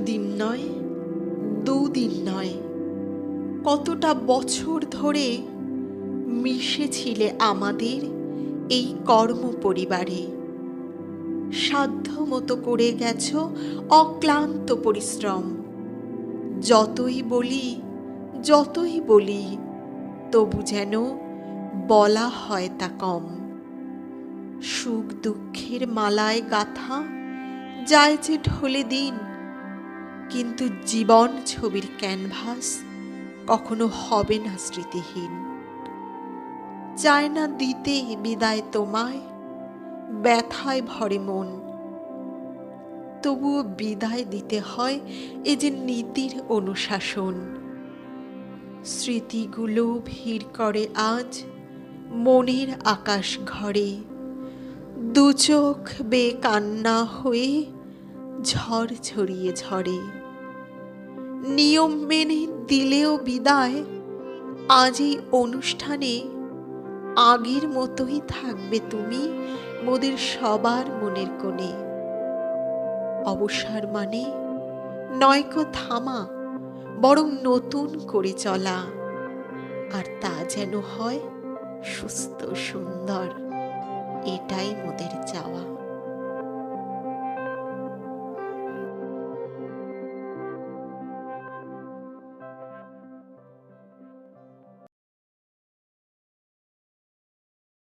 দিন নয়, দুদিন নয়, কতটা বছর ধরে মিশেছিলে আমাদের এই কর্ম পরিবারে। সাধ্যমতো করে গেছ অক্লান্ত পরিশ্রম। যতই বলি তবু যেন বলা হয় তা কম। সুখ দুঃখের মালায় গাথা যায় যে ঢলে দিন, কিন্তু জীবন ছবির ক্যানভাস কখনো হবে না স্মৃতিহীন। চায় না দিতে বিদায় তোমায়, ব্যথায় ভরে মন, তবুও বিদায় দিতে হয় এ যে নীতির অনুশাসন। স্মৃতিগুলো ভিড় করে আজ মনের আকাশ ঘরে, দু চোখ বেয়ে কান্না হয়ে ঝড় ছড়িয়ে ঝরে। নিয়ম মেনে দিলেও বিদায়, আজ এই অনুষ্ঠানে আগের মতোই থাকবে তুমি মোদের সবার মনের কোণে। অবসর মানে নয়কো থামা, বরং নতুন করে চলা, আর তা যেন হয় সুস্থ সুন্দর, এটাই মোদের চাওয়া।